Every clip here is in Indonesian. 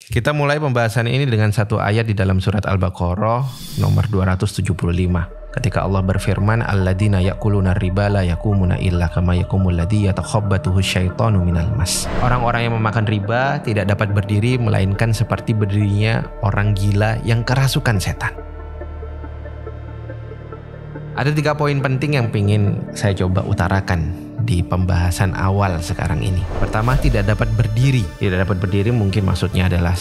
Kita mulai pembahasan ini dengan satu ayat di dalam surat Al-Baqarah nomor 275. Ketika Allah berfirman, alladzina ya'kuluna riba la yakumuna illa kama yakumul ladzi yatakhabbathu syaitanu minal mas. Orang-orang yang memakan riba tidak dapat berdiri melainkan seperti berdirinya orang gila yang kerasukan setan. Ada 3 poin penting yang ingin saya coba utarakan di pembahasan awal sekarang ini. Pertama, tidak dapat berdiri. Tidak dapat berdiri mungkin maksudnya adalah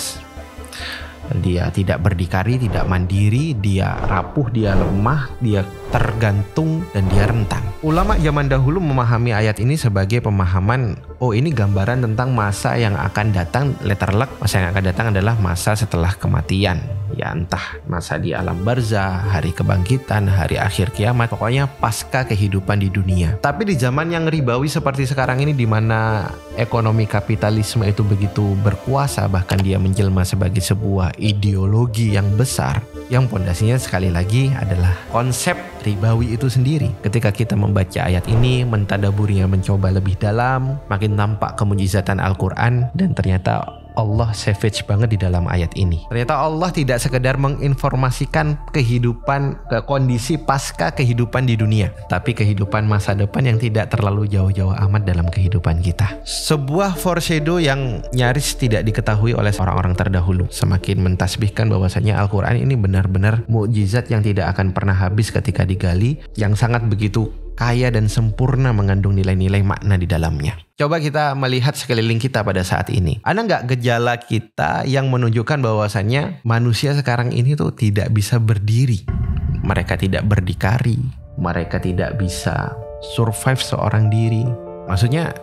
dia tidak berdikari, tidak mandiri, dia rapuh, dia lemah, dia tergantung, dan dia rentan. Ulama zaman dahulu memahami ayat ini sebagai pemahaman, oh ini gambaran tentang masa yang akan datang, letter luck, masa yang akan datang adalah masa setelah kematian. Ya entah masa di alam barzah, hari kebangkitan, hari akhir kiamat, pokoknya pasca kehidupan di dunia. Tapi di zaman yang ribawi seperti sekarang ini, di mana ekonomi kapitalisme itu begitu berkuasa, bahkan dia menjelma sebagai sebuah ideologi yang besar, yang pondasinya sekali lagi adalah konsep ribawi itu sendiri. Ketika kita membaca ayat ini, mentadaburinya, mencoba lebih dalam, makin tampak kemujizatan Al-Quran, dan ternyata Allah savage banget di dalam ayat ini. Ternyata Allah tidak sekedar menginformasikan kehidupan, kondisi pasca kehidupan di dunia, tapi kehidupan masa depan yang tidak terlalu jauh-jauh amat dalam kehidupan kita. Sebuah foreshadow yang nyaris tidak diketahui oleh orang-orang terdahulu, semakin mentasbihkan bahwasanya Al-Quran ini benar-benar mukjizat yang tidak akan pernah habis ketika digali, yang sangat begitu kaya dan sempurna mengandung nilai-nilai makna di dalamnya. Coba kita melihat sekeliling kita pada saat ini. Ada nggak gejala kita yang menunjukkan bahwasannya manusia sekarang ini tuh tidak bisa berdiri? Mereka tidak berdikari. Mereka tidak bisa survive seorang diri. Maksudnya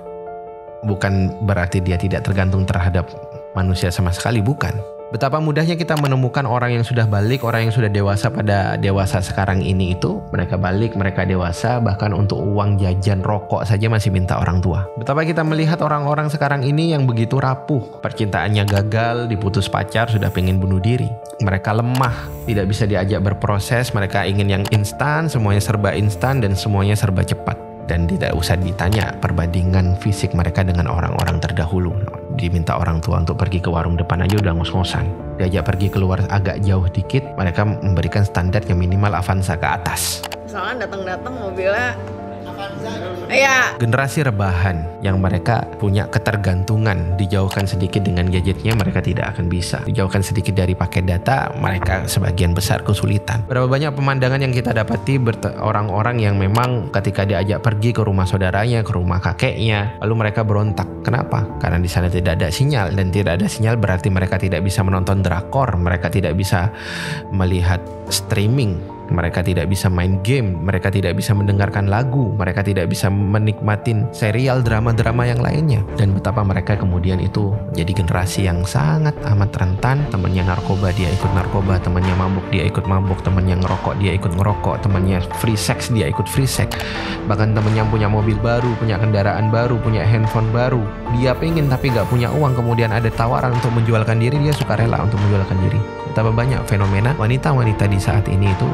bukan berarti dia tidak tergantung terhadap manusia sama sekali, bukan. Betapa mudahnya kita menemukan orang yang sudah balik, orang yang sudah dewasa pada dewasa sekarang ini itu. Mereka balik, mereka dewasa, bahkan untuk uang jajan rokok saja masih minta orang tua. Betapa kita melihat orang-orang sekarang ini yang begitu rapuh. Percintaannya gagal, diputus pacar, sudah pengen bunuh diri. Mereka lemah, tidak bisa diajak berproses, mereka ingin yang instan, semuanya serba instan dan semuanya serba cepat. Dan tidak usah ditanya perbandingan fisik mereka dengan orang-orang terdahulu. Diminta orang tua untuk pergi ke warung depan aja udah ngos-ngosan. Diajak pergi keluar agak jauh dikit, mereka memberikan standar yang minimal Avanza ke atas. Misalnya datang-datang mobilnya iya. Generasi rebahan yang mereka punya ketergantungan, dijauhkan sedikit dengan gadgetnya mereka tidak akan bisa. Dijauhkan sedikit dari paket data, mereka sebagian besar kesulitan. Berapa banyak pemandangan yang kita dapati orang-orang yang memang ketika diajak pergi ke rumah saudaranya, ke rumah kakeknya, lalu mereka berontak. Kenapa? Karena di sana tidak ada sinyal, dan tidak ada sinyal berarti mereka tidak bisa menonton drakor, mereka tidak bisa melihat streaming, mereka tidak bisa main game, mereka tidak bisa mendengarkan lagu, mereka tidak bisa menikmatin serial drama-drama yang lainnya. Dan betapa mereka kemudian itu jadi generasi yang sangat amat rentan. Temannya narkoba, dia ikut narkoba. Temannya mabuk, dia ikut mabuk. Temannya ngerokok, dia ikut ngerokok. Temannya free sex, dia ikut free sex. Bahkan temannya punya mobil baru, punya kendaraan baru, punya handphone baru, dia pengen tapi gak punya uang, kemudian ada tawaran untuk menjualkan diri, dia suka rela untuk menjualkan diri. Betapa banyak fenomena wanita-wanita di saat ini itu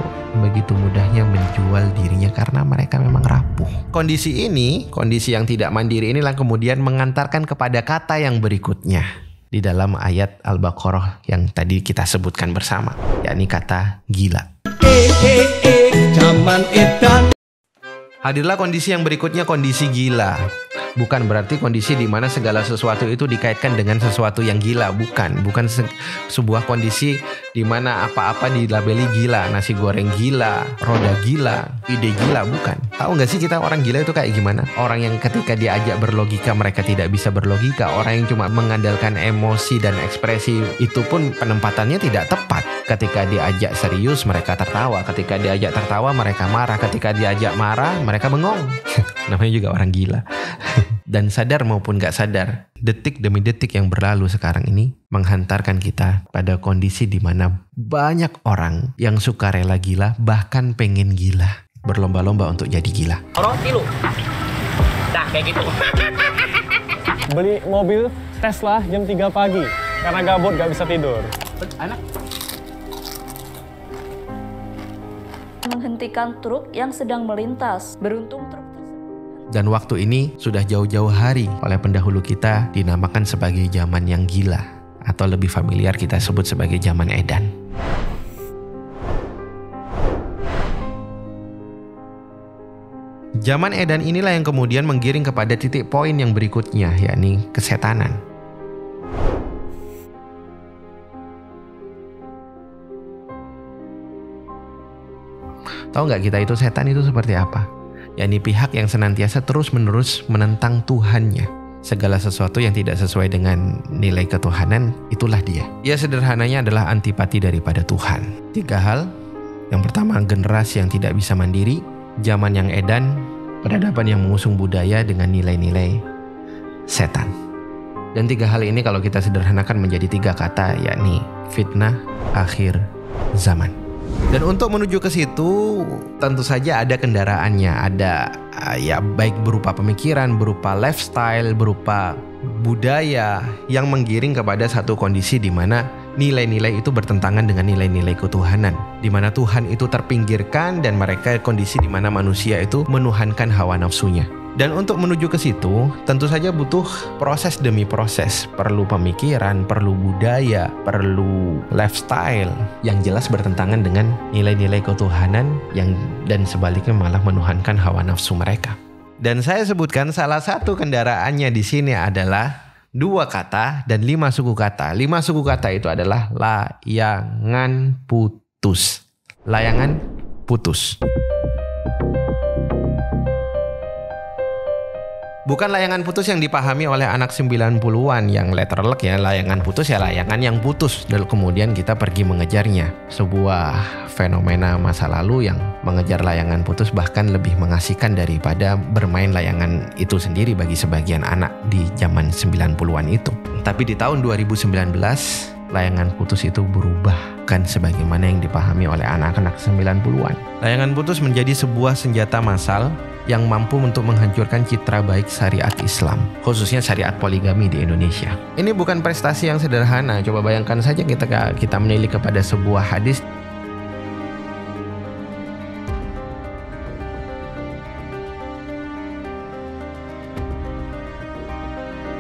begitu mudahnya menjual dirinya karena mereka memang rapuh. Kondisi ini, kondisi yang tidak mandiri inilah kemudian mengantarkan kepada kata yang berikutnya di dalam ayat Al-Baqarah yang tadi kita sebutkan bersama, yakni kata gila. Zaman edan. Hadirlah kondisi yang berikutnya, kondisi gila. Bukan berarti kondisi di mana segala sesuatu itu dikaitkan dengan sesuatu yang gila, bukan sebuah kondisi di mana apa-apa dilabeli gila, nasi goreng gila, roda gila, ide gila, bukan. Tahu nggak sih kita orang gila itu kayak gimana? Orang yang ketika diajak berlogika mereka tidak bisa berlogika, orang yang cuma mengandalkan emosi dan ekspresi itu pun penempatannya tidak tepat. Ketika diajak serius mereka tertawa, ketika diajak tertawa mereka marah, ketika diajak marah mereka bengong. Namanya juga orang gila. Dan sadar maupun gak sadar, detik demi detik yang berlalu sekarang ini menghantarkan kita pada kondisi di mana banyak orang yang suka rela gila, bahkan pengen gila, berlomba-lomba untuk jadi gila. Roti lu, dah kayak gitu. Beli mobil Tesla jam 3 pagi karena gabut gak bisa tidur. Anak menghentikan truk yang sedang melintas. Beruntung truk dan waktu ini sudah jauh-jauh hari oleh pendahulu kita dinamakan sebagai zaman yang gila. atau lebih familiar kita sebut sebagai zaman edan. Zaman edan inilah yang kemudian menggiring kepada titik poin yang berikutnya, yakni kesetanan. Tahu nggak kita itu setan itu seperti apa? Yakni pihak yang senantiasa terus-menerus menentang Tuhannya. Segala sesuatu yang tidak sesuai dengan nilai ketuhanan, itulah dia. Ya sederhananya adalah antipati daripada Tuhan. 3 hal. Yang pertama, generasi yang tidak bisa mandiri, zaman yang edan, peradaban yang mengusung budaya dengan nilai-nilai setan. Dan 3 hal ini kalau kita sederhanakan menjadi 3 kata, yakni fitnah akhir zaman. Dan untuk menuju ke situ tentu saja ada kendaraannya, ada ya baik berupa pemikiran, berupa lifestyle, berupa budaya yang menggiring kepada satu kondisi di mana nilai-nilai itu bertentangan dengan nilai-nilai ketuhanan, di mana Tuhan itu terpinggirkan dan mereka kondisi di mana manusia itu menuhankan hawa nafsunya. Dan untuk menuju ke situ tentu saja butuh proses demi proses, perlu pemikiran, perlu budaya, perlu lifestyle yang jelas bertentangan dengan nilai-nilai ketuhanan yang dan sebaliknya malah menuhankan hawa nafsu mereka. Dan saya sebutkan salah satu kendaraannya di sini adalah 2 kata dan 5 suku kata. 5 suku kata itu adalah layangan putus. Layangan putus. Bukan layangan putus yang dipahami oleh anak 90-an yang letterlek ya. Layangan putus ya layangan yang putus dan kemudian kita pergi mengejarnya. Sebuah fenomena masa lalu yang mengejar layangan putus bahkan lebih mengasihkan daripada bermain layangan itu sendiri bagi sebagian anak di zaman 90-an itu. Tapi di tahun 2019 layangan putus itu berubah kan sebagaimana yang dipahami oleh anak-anak 90-an. Layangan putus menjadi sebuah senjata massal yang mampu untuk menghancurkan citra baik syariat Islam, khususnya syariat poligami di Indonesia. Ini bukan prestasi yang sederhana. Coba bayangkan saja kita menilik kepada sebuah hadis.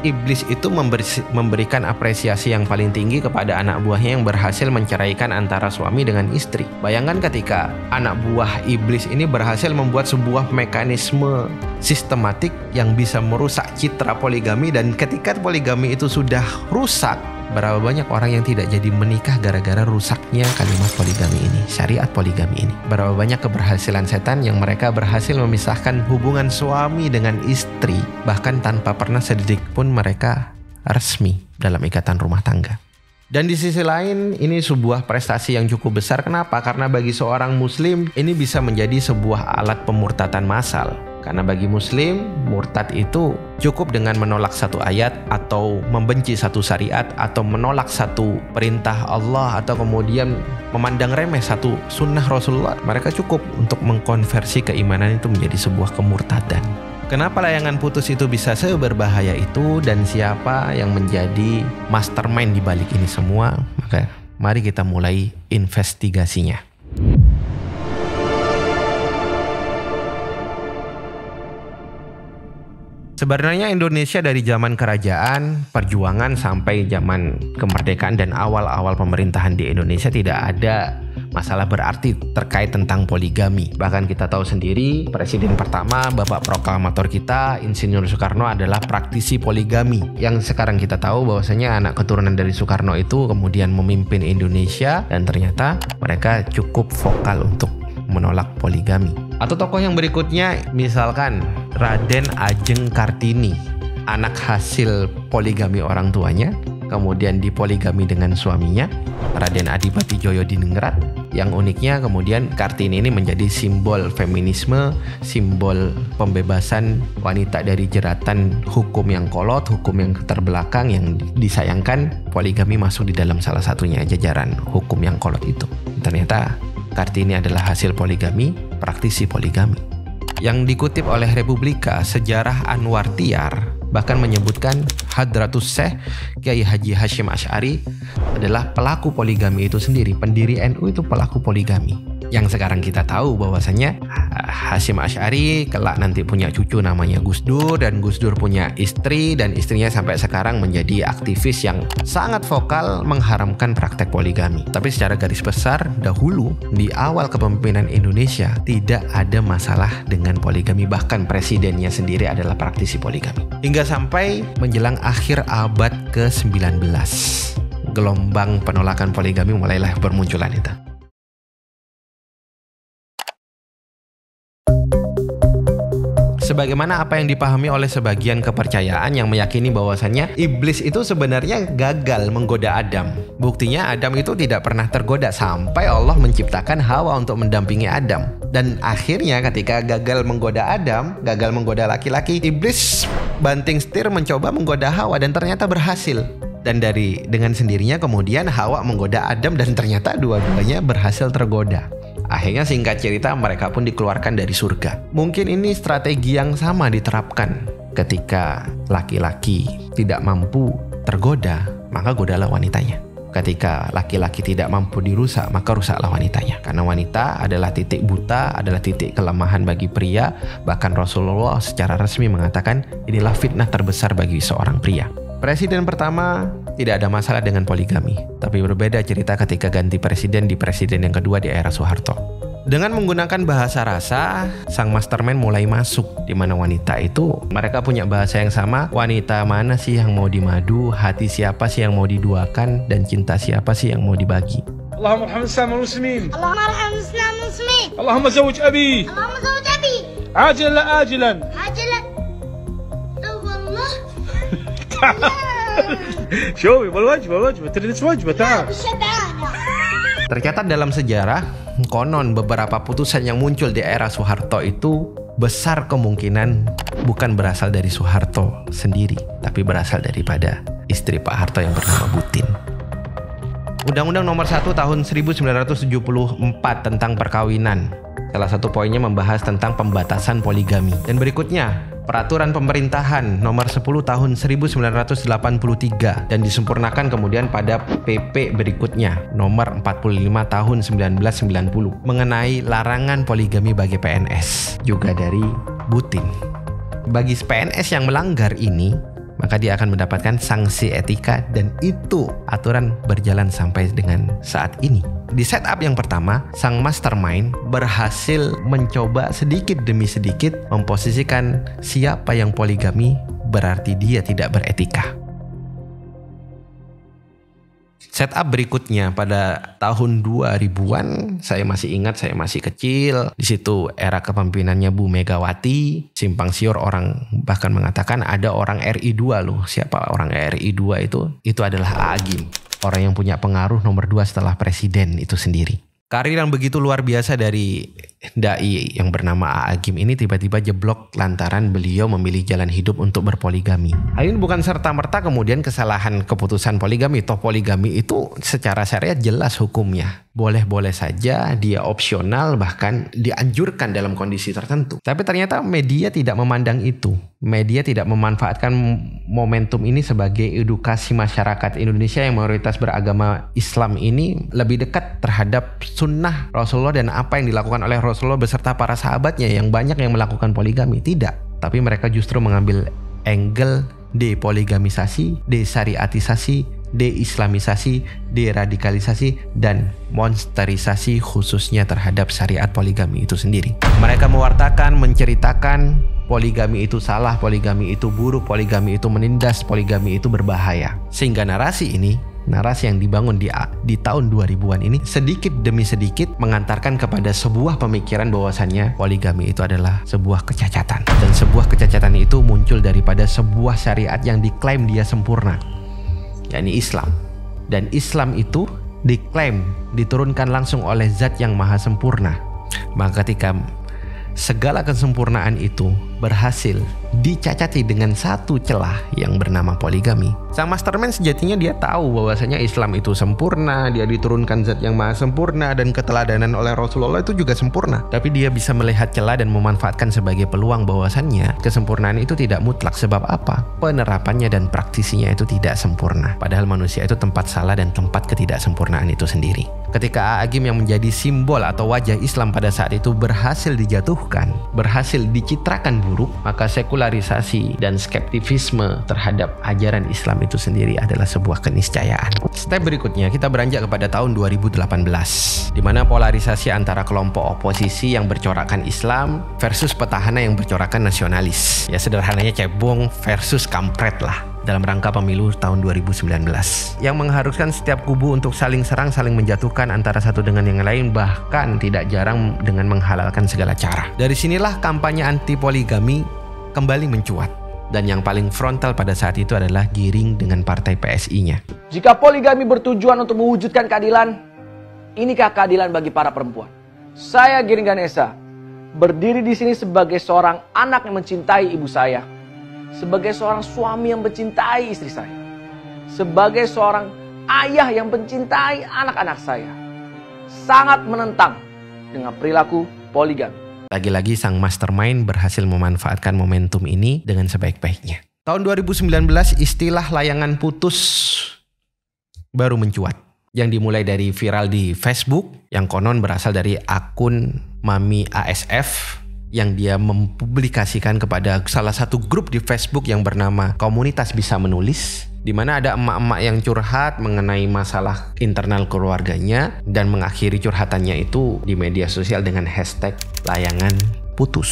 Iblis itu memberikan apresiasi yang paling tinggi kepada anak buahnya yang berhasil menceraikan antara suami dengan istri. Bayangkan ketika anak buah iblis ini berhasil membuat sebuah mekanisme sistematik yang bisa merusak citra poligami, dan ketika poligami itu sudah rusak, berapa banyak orang yang tidak jadi menikah gara-gara rusaknya kalimat poligami ini, syariat poligami ini. Berapa banyak keberhasilan setan yang mereka berhasil memisahkan hubungan suami dengan istri, bahkan tanpa pernah sedetik pun mereka resmi dalam ikatan rumah tangga. Dan di sisi lain ini sebuah prestasi yang cukup besar. Kenapa? Karena bagi seorang muslim ini bisa menjadi sebuah alat pemurtatan massal. Karena bagi muslim, murtad itu cukup dengan menolak satu ayat atau membenci satu syariat atau menolak satu perintah Allah atau kemudian memandang remeh satu sunnah Rasulullah. Mereka cukup untuk mengkonversi keimanan itu menjadi sebuah kemurtadan. Kenapa layangan putus itu bisa seberbahaya itu dan siapa yang menjadi mastermind di balik ini semua? Maka mari kita mulai investigasinya. Sebenarnya Indonesia dari zaman kerajaan, perjuangan sampai zaman kemerdekaan dan awal-awal pemerintahan di Indonesia tidak ada masalah berarti terkait tentang poligami. Bahkan kita tahu sendiri presiden pertama, Bapak Proklamator kita, Insinyur Soekarno adalah praktisi poligami. Yang sekarang kita tahu bahwasanya anak keturunan dari Soekarno itu kemudian memimpin Indonesia dan ternyata mereka cukup vokal untuk menolak poligami. Atau tokoh yang berikutnya misalkan Raden Ajeng Kartini, anak hasil poligami orang tuanya, kemudian dipoligami dengan suaminya Raden Adipati Djorgårdiningrat. Yang uniknya kemudian Kartini ini menjadi simbol feminisme, simbol pembebasan wanita dari jeratan hukum yang kolot, hukum yang terbelakang yang disayangkan. Poligami masuk di dalam salah satunya jajaran hukum yang kolot itu. Ternyata Kartini adalah hasil poligami, praktisi poligami. Yang dikutip oleh Republika, Sejarah Anwar Tiar bahkan menyebutkan Hadratus Syekh Kiai Haji Hashim Asy'ari adalah pelaku poligami itu sendiri. Pendiri NU itu pelaku poligami. Yang sekarang kita tahu bahwasannya Hasyim Asy'ari kelak nanti punya cucu namanya Gus Dur, dan Gus Dur punya istri, dan istrinya sampai sekarang menjadi aktivis yang sangat vokal mengharamkan praktek poligami. Tapi secara garis besar dahulu di awal kepemimpinan Indonesia tidak ada masalah dengan poligami, bahkan presidennya sendiri adalah praktisi poligami. Hingga sampai menjelang akhir abad ke-19, gelombang penolakan poligami mulailah bermunculan itu. Sebagaimana apa yang dipahami oleh sebagian kepercayaan yang meyakini bahwasannya iblis itu sebenarnya gagal menggoda Adam. Buktinya Adam itu tidak pernah tergoda sampai Allah menciptakan Hawa untuk mendampingi Adam. Dan akhirnya ketika gagal menggoda Adam, gagal menggoda laki-laki, iblis banting setir mencoba menggoda Hawa dan ternyata berhasil. Dan dengan sendirinya kemudian Hawa menggoda Adam dan ternyata dua-duanya berhasil tergoda. Akhirnya singkat cerita mereka pun dikeluarkan dari surga. Mungkin ini strategi yang sama diterapkan ketika laki-laki tidak mampu tergoda, maka godalah wanitanya. Ketika laki-laki tidak mampu dirusak, maka rusaklah wanitanya. Karena wanita adalah titik buta, adalah titik kelemahan bagi pria. Bahkan Rasulullah secara resmi mengatakan inilah fitnah terbesar bagi seorang pria. Presiden pertama tidak ada masalah dengan poligami, tapi berbeda cerita ketika ganti presiden di presiden yang kedua di era Soeharto. Dengan menggunakan bahasa rasa, sang mastermind mulai masuk, di mana wanita itu mereka punya bahasa yang sama. Wanita mana sih yang mau dimadu, hati siapa sih yang mau diduakan, dan cinta siapa sih yang mau dibagi. Allahumma arham al-Islam wal-Muslimin. Allahumma arham al-Islam wal-Muslimin. Allahumma zawwij abi. Allahumma zawwij abi. Ajilan la ajilan. Ajilan. والله شوفي بالوجبة تريد وجبة تعال. شبعانة. Tercatat dalam sejarah, konon beberapa putusan yang muncul di era Soeharto itu besar kemungkinan bukan berasal dari Soeharto sendiri, tapi berasal daripada istri Pak Harto yang bernama Butin. Undang-Undang Nomor 1 Tahun 1974 tentang perkawinan, salah satu poinnya membahas tentang pembatasan poligami. Dan berikutnya, Peraturan Pemerintahan Nomor 10 Tahun 1983 dan disempurnakan kemudian pada PP berikutnya Nomor 45 Tahun 1990 mengenai larangan poligami bagi PNS, juga dari Butin. Bagi PNS yang melanggar ini, maka dia akan mendapatkan sanksi etika, dan itu aturan berjalan sampai dengan saat ini. Di setup yang pertama, sang mastermind berhasil mencoba sedikit demi sedikit memposisikan siapa yang poligami berarti dia tidak beretika. Setup berikutnya pada tahun 2000-an, saya masih ingat, saya masih kecil. Di situ era kepemimpinannya Bu Megawati, simpang siur orang bahkan mengatakan ada orang RI 2 loh. Siapa orang RI 2 itu? Itu adalah Agim, orang yang punya pengaruh nomor 2 setelah presiden itu sendiri. Karir yang begitu luar biasa dari dai yang bernama Agim ini tiba-tiba jeblok lantaran beliau memilih jalan hidup untuk berpoligami. Hal ini bukan serta-merta kemudian kesalahan keputusan poligami. Toh poligami itu secara syariat jelas hukumnya. Boleh-boleh saja, dia opsional, bahkan dianjurkan dalam kondisi tertentu. Tapi ternyata media tidak memandang itu. Media tidak memanfaatkan momentum ini sebagai edukasi masyarakat Indonesia yang mayoritas beragama Islam ini lebih dekat terhadap sunnah Rasulullah dan apa yang dilakukan oleh Rasulullah beserta para sahabatnya yang banyak yang melakukan poligami. Tidak. Tapi mereka justru mengambil angle depoligamisasi, desyariatisasi, deislamisasi, deradikalisasi, dan monsterisasi khususnya terhadap syariat poligami itu sendiri. Mereka mewartakan, menceritakan poligami itu salah, poligami itu buruk, poligami itu menindas, poligami itu berbahaya. Sehingga narasi ini, narasi yang dibangun di tahun 2000-an ini sedikit demi sedikit mengantarkan kepada sebuah pemikiran bahwasannya poligami itu adalah sebuah kecacatan. Dan sebuah kecacatan itu muncul daripada sebuah syariat yang diklaim dia sempurna, yakni Islam. Dan Islam itu diklaim diturunkan langsung oleh zat yang maha sempurna. Maka ketika segala kesempurnaan itu berhasil dicacati dengan satu celah yang bernama poligami. Sang mastermind sejatinya dia tahu bahwasanya Islam itu sempurna, dia diturunkan zat yang maha sempurna dan keteladanan oleh Rasulullah itu juga sempurna. Tapi dia bisa melihat celah dan memanfaatkan sebagai peluang bahwasannya kesempurnaan itu tidak mutlak. Sebab apa? Penerapannya dan praktisinya itu tidak sempurna. Padahal manusia itu tempat salah dan tempat ketidaksempurnaan itu sendiri. Ketika A'agim yang menjadi simbol atau wajah Islam pada saat itu berhasil dijatuhkan, berhasil dicitrakan buruk, maka sekularisasi dan skeptisisme terhadap ajaran Islam itu sendiri adalah sebuah keniscayaan. Step berikutnya kita beranjak kepada tahun 2018, di mana polarisasi antara kelompok oposisi yang bercorakkan Islam versus petahana yang bercorakkan nasionalis. Ya sederhananya cebong versus kampret lah. Dalam rangka pemilu tahun 2019 yang mengharuskan setiap kubu untuk saling serang, saling menjatuhkan antara satu dengan yang lain, bahkan tidak jarang dengan menghalalkan segala cara. Dari sinilah kampanye anti poligami kembali mencuat, dan yang paling frontal pada saat itu adalah Giring dengan partai PSI-nya. Jika poligami bertujuan untuk mewujudkan keadilan, inikah keadilan bagi para perempuan? Saya Giring Ganesa, berdiri di sini sebagai seorang anak yang mencintai ibu saya, sebagai seorang suami yang mencintai istri saya, sebagai seorang ayah yang mencintai anak-anak saya, sangat menentang dengan perilaku poligami. Lagi-lagi sang mastermind berhasil memanfaatkan momentum ini dengan sebaik-baiknya. Tahun 2019 istilah layangan putus baru mencuat, yang dimulai dari viral di Facebook, yang konon berasal dari akun Mami ASF, yang dia mempublikasikan kepada salah satu grup di Facebook yang bernama Komunitas Bisa Menulis, di mana ada emak-emak yang curhat mengenai masalah internal keluarganya dan mengakhiri curhatannya itu di media sosial dengan hashtag layangan putus.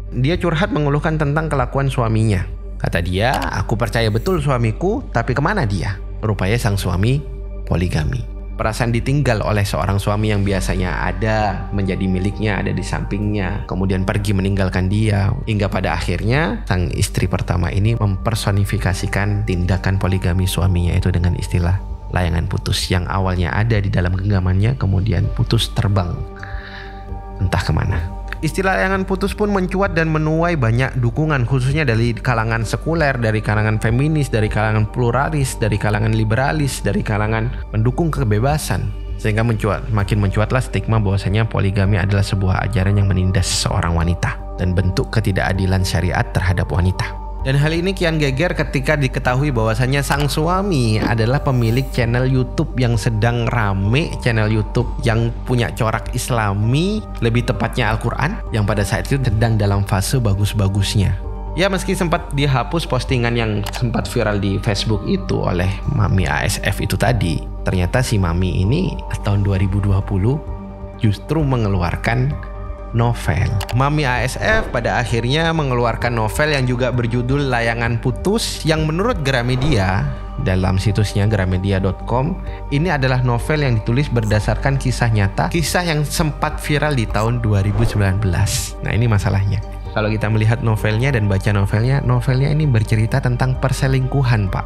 Dia curhat mengeluhkan tentang kelakuan suaminya. Kata dia, aku percaya betul suamiku, tapi kemana dia? Rupanya sang suami poligami. Perasaan ditinggal oleh seorang suami yang biasanya ada, menjadi miliknya, ada di sampingnya, kemudian pergi meninggalkan dia, hingga pada akhirnya sang istri pertama ini mempersonifikasikan tindakan poligami suaminya itu dengan istilah layangan putus, yang awalnya ada di dalam genggamannya kemudian putus terbang entah kemana. Istilah layangan putus pun mencuat dan menuai banyak dukungan, khususnya dari kalangan sekuler, dari kalangan feminis, dari kalangan pluralis, dari kalangan liberalis, dari kalangan pendukung kebebasan. Sehingga makin mencuatlah stigma bahwasanya poligami adalah sebuah ajaran yang menindas seorang wanita dan bentuk ketidakadilan syariat terhadap wanita. Dan hal ini kian geger ketika diketahui bahwasannya sang suami adalah pemilik channel YouTube yang sedang rame, channel YouTube yang punya corak Islami, lebih tepatnya Al-Quran, yang pada saat itu sedang dalam fase bagus-bagusnya. Ya, meski sempat dihapus postingan yang sempat viral di Facebook itu oleh Mami ASF itu tadi, ternyata si Mami ini tahun 2020 justru mengeluarkan novel. Mami ASF pada akhirnya mengeluarkan novel yang juga berjudul Layangan Putus, yang menurut Gramedia, dalam situsnya gramedia.com, ini adalah novel yang ditulis berdasarkan kisah nyata, kisah yang sempat viral di tahun 2019. Nah, ini masalahnya. Kalau kita melihat novelnya dan baca novelnya ini bercerita tentang perselingkuhan, Pak.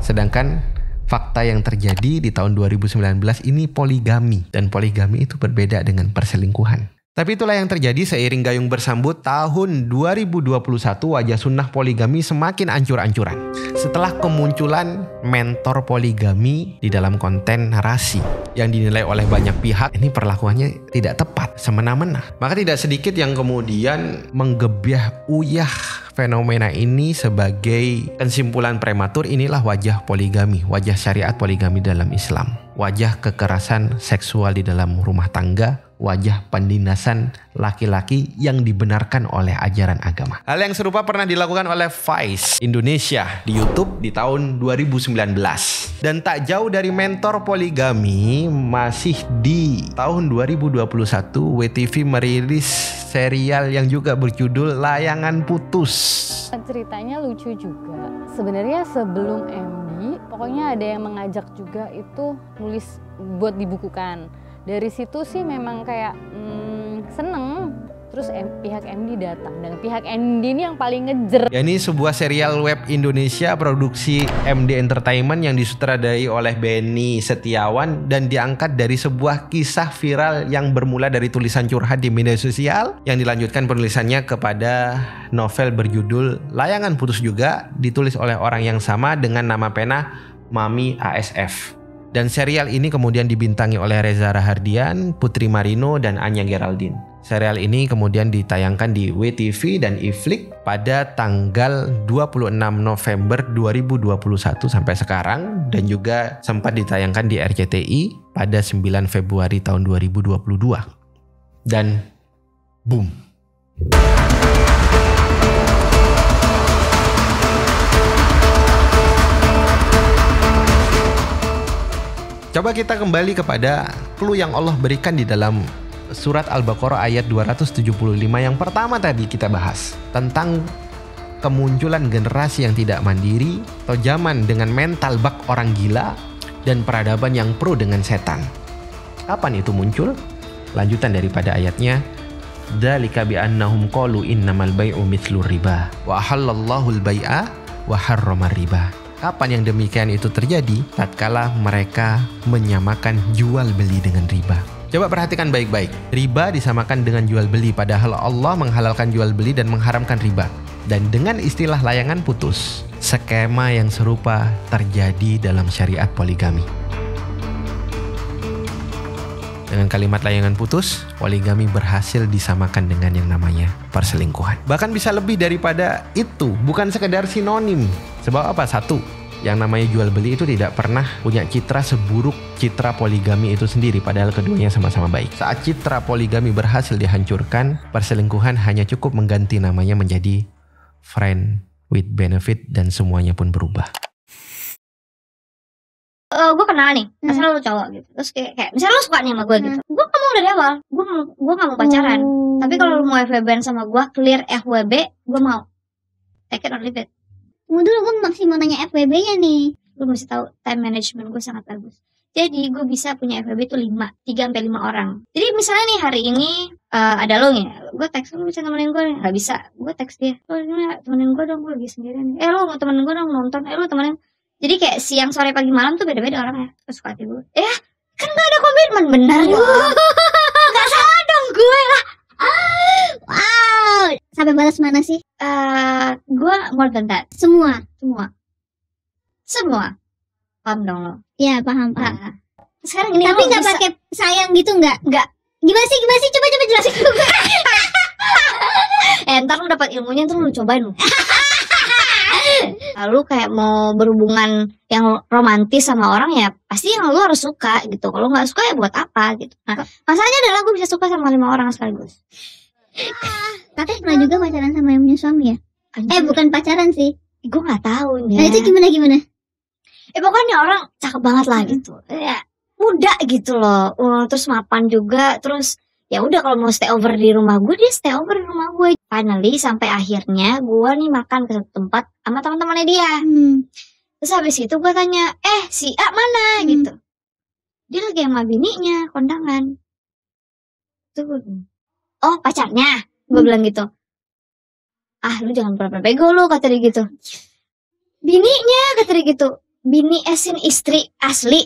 Sedangkan fakta yang terjadi di tahun 2019 ini poligami, dan poligami itu berbeda dengan perselingkuhan. Tapi itulah yang terjadi seiring gayung bersambut tahun 2021, wajah sunnah poligami semakin ancur-ancuran. Setelah kemunculan mentor poligami di dalam konten narasi yang dinilai oleh banyak pihak ini perlakuannya tidak tepat, semena-mena. Maka tidak sedikit yang kemudian menggebyah uyah fenomena ini sebagai kesimpulan prematur. Inilah wajah poligami, wajah syariat poligami dalam Islam. Wajah kekerasan seksual di dalam rumah tangga, wajah penindasan laki-laki yang dibenarkan oleh ajaran agama. Hal yang serupa pernah dilakukan oleh Vice Indonesia di YouTube di tahun 2019. Dan tak jauh dari mentor poligami, masih di tahun 2021 WTV merilis serial yang juga berjudul Layangan Putus. Ceritanya lucu juga. Sebenarnya sebelum MD, pokoknya ada yang mengajak juga itu nulis buat dibukukan. Dari situ sih memang kayak seneng Terus pihak MD datang dan pihak MD ini yang paling ngejer. Ya, ini sebuah serial web Indonesia produksi MD Entertainment yang disutradarai oleh Benny Setiawan dan diangkat dari sebuah kisah viral yang bermula dari tulisan curhat di media sosial yang dilanjutkan penulisannya kepada novel berjudul Layangan Putus juga, ditulis oleh orang yang sama dengan nama pena Mami ASF. Dan serial ini kemudian dibintangi oleh Reza Rahardian, Putri Marino, dan Anya Geraldine. Serial ini kemudian ditayangkan di WTV dan iFlix pada tanggal 26 November 2021 sampai sekarang, dan juga sempat ditayangkan di RCTI pada 9 Februari tahun 2022. Dan boom. Coba kita kembali kepada clue yang Allah berikan di dalam surat Al-Baqarah ayat 275 yang pertama tadi kita bahas. Tentang kemunculan generasi yang tidak mandiri atau zaman dengan mental bak orang gila dan peradaban yang pro dengan setan. Kapan itu muncul? Lanjutan daripada ayatnya. Dzalika bi annahum qalu innamal bai'u mitslur riba wa halallahu al-bai'a wa harramar riba. Kapan yang demikian itu terjadi? Tatkala mereka menyamakan jual beli dengan riba. Coba perhatikan baik-baik. Riba disamakan dengan jual beli, padahal Allah menghalalkan jual beli dan mengharamkan riba. Dan dengan istilah layangan putus, skema yang serupa terjadi dalam syariat poligami. Dengan kalimat layangan putus, poligami berhasil disamakan dengan yang namanya perselingkuhan. Bahkan bisa lebih daripada itu, bukan sekedar sinonim. Sebab apa? Satu, yang namanya jual beli itu tidak pernah punya citra seburuk citra poligami itu sendiri, padahal keduanya sama-sama baik. Saat citra poligami berhasil dihancurkan, perselingkuhan hanya cukup mengganti namanya menjadi friend with benefit dan semuanya pun berubah. Gue kenal nih, misalnya lu cowok gitu, terus kayak misalnya lu suka nih sama gue gitu, gue ngomong dari awal, gue gak mau pacaran. Tapi kalau lu mau FWB sama gue, clear FWB, gue mau. Take it or leave it. Tunggu dulu, gue masih mau nanya FWB-nya nih. Lu mesti tahu time management gue sangat bagus. Jadi gue bisa punya FWB tuh 3-5 orang. Jadi misalnya nih hari ini ada lo nih, gue teks lu bisa temenin gue nih, gak bisa, gue teks dia, lo temenin gue dong, gue lagi sendirian nih. Lo mau temenin gue dong nonton, lo temenin. Jadi kayak siang, sore, pagi, malam tuh beda-beda orangnya. Terus suka hati gue. Kan gak ada komitmen, benar dong. Gak salah dong gue lah. Wow, sampai batas mana sih? Gue more than that. Semua. Paham dong lo? Ya, paham. Sekarang ini tapi nggak pakai sayang gitu nggak? Gimana sih? Coba jelasin ke gue. Ntar lu dapat ilmunya, ntar lu cobain lu. Lalu kayak mau berhubungan yang romantis sama orang, ya pasti yang lu harus suka gitu. Kalau nggak suka ya buat apa gitu. Nah, masalahnya adalah gue bisa suka sama 5 orang sekaligus. Kakak pernah juga pacaran sama yang punya suami ya? Bukan pacaran sih. Gue nggak tahu ya. Nah itu gimana? Pokoknya orang cakep banget lah gitu. Ya, muda gitu loh. Terus mapan juga. Terus ya udah kalau mau stay over di rumah gue, dia stay over di rumah gue. Finally sampai akhirnya gue nih makan ke satu tempat sama teman-temannya dia. Terus habis itu gue tanya, si A mana gitu. Dia lagi sama bininya kondangan. Tuh, oh pacarnya, gue bilang gitu. Lu jangan pura-pura bego lu, kata dia gitu. Bininya, kata dia gitu. Bini esin istri asli.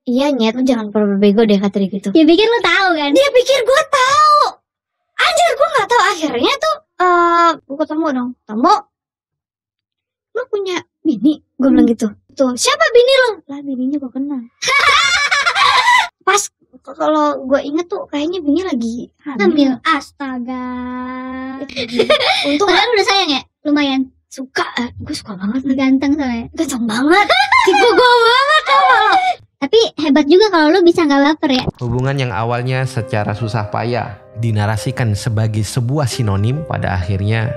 Iya nyet, lu jangan pura-pura bego deh, kata dia gitu. Dia pikir lu tahu kan? Dia pikir gue tahu. Anjir, gue nggak tahu. Akhirnya tuh gue ketemu dong. Lu punya bini? Gue bilang gitu. Tuh, siapa bini lu? Lah bininya gue kenal. Pas kalau gue inget tuh kayaknya bini lagi hamil. Astaga. Untung padahal udah sayang ya? Lumayan. Suka, gue suka banget. Ganteng soalnya. Ganteng banget. Tipe gue banget tau. Tapi hebat juga kalau lu bisa gak baper ya. Hubungan yang awalnya secara susah payah dinarasikan sebagai sebuah sinonim, pada akhirnya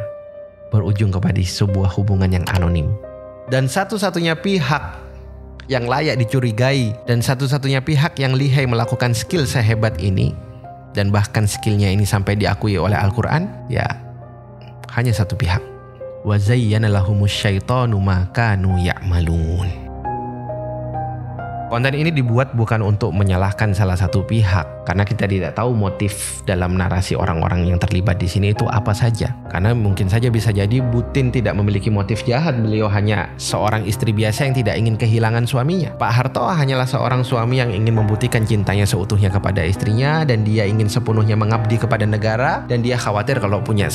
berujung kepada sebuah hubungan yang anonim. Dan satu-satunya pihak yang layak dicurigai dan satu-satunya pihak yang lihai melakukan skill sehebat ini, dan bahkan skillnya ini sampai diakui oleh Al-Quran, ya hanya satu pihak. Wa zayyana lahumus syaitanu ma kanu ya'malun. Konten ini dibuat bukan untuk menyalahkan salah satu pihak, karena kita tidak tahu motif dalam narasi orang-orang yang terlibat di sini itu apa saja. Karena mungkin saja bisa jadi Butin tidak memiliki motif jahat, beliau hanya seorang istri biasa yang tidak ingin kehilangan suaminya. Pak Harto hanyalah seorang suami yang ingin membuktikan cintanya seutuhnya kepada istrinya, dan dia ingin sepenuhnya mengabdi kepada negara, dan dia khawatir kalau punya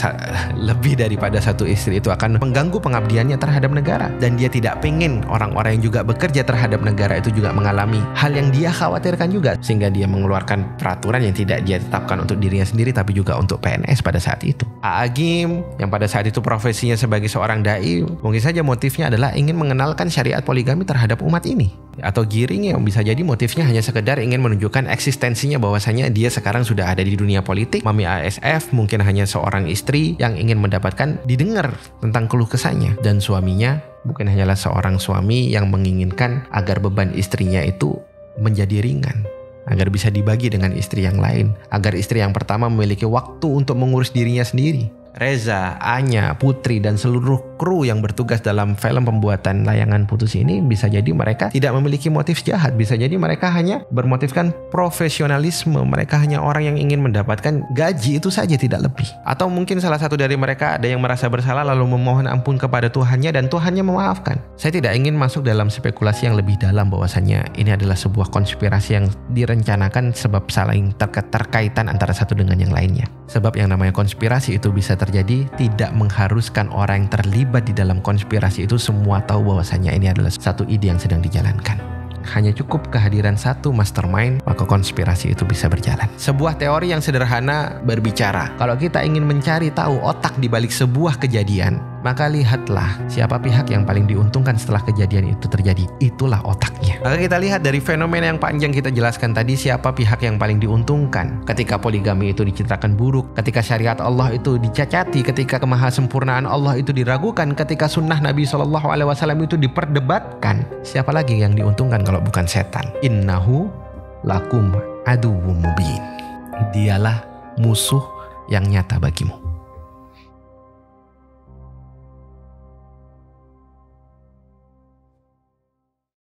lebih daripada satu istri itu akan mengganggu pengabdiannya terhadap negara, dan dia tidak pengen orang-orang yang juga bekerja terhadap negara itu juga mengalami hal yang dia khawatirkan juga, sehingga dia mengeluarkan peraturan yang tidak dia tetapkan untuk dirinya sendiri tapi juga untuk PNS pada saat itu. Agim yang pada saat itu profesinya sebagai seorang dai, mungkin saja motifnya adalah ingin mengenalkan syariat poligami terhadap umat ini. Atau Giring yang bisa jadi motifnya hanya sekedar ingin menunjukkan eksistensinya bahwasanya dia sekarang sudah ada di dunia politik. Mami ASF mungkin hanya seorang istri yang ingin mendapatkan didengar tentang keluh kesahnya, dan suaminya bukan hanyalah seorang suami yang menginginkan agar beban istrinya itu menjadi ringan, agar bisa dibagi dengan istri yang lain, agar istri yang pertama memiliki waktu untuk mengurus dirinya sendiri. Reza, Anya, Putri, dan seluruh kru yang bertugas dalam film pembuatan Layangan Putus ini bisa jadi mereka tidak memiliki motif jahat. Bisa jadi mereka hanya bermotifkan profesionalisme. Mereka hanya orang yang ingin mendapatkan gaji itu saja, tidak lebih. Atau mungkin salah satu dari mereka ada yang merasa bersalah lalu memohon ampun kepada Tuhannya dan Tuhannya memaafkan. Saya tidak ingin masuk dalam spekulasi yang lebih dalam bahwasanya ini adalah sebuah konspirasi yang direncanakan sebab saling terkaitan antara satu dengan yang lainnya. Sebab yang namanya konspirasi itu bisa terjadi tidak mengharuskan orang yang terlibat di dalam konspirasi itu semua tahu bahwasanya ini adalah satu ide yang sedang dijalankan. Hanya cukup kehadiran satu mastermind, maka konspirasi itu bisa berjalan. Sebuah teori yang sederhana berbicara, kalau kita ingin mencari tahu otak di balik sebuah kejadian, maka lihatlah siapa pihak yang paling diuntungkan setelah kejadian itu terjadi. Itulah otaknya. Maka kita lihat dari fenomena yang panjang kita jelaskan tadi, siapa pihak yang paling diuntungkan ketika poligami itu dicitrakan buruk, ketika syariat Allah itu dicacati, ketika kemahasempurnaan Allah itu diragukan, ketika sunnah Nabi SAW itu diperdebatkan. Siapa lagi yang diuntungkan kalau bukan setan? Innahu lakum aduwwum mubin. Dialah musuh yang nyata bagimu.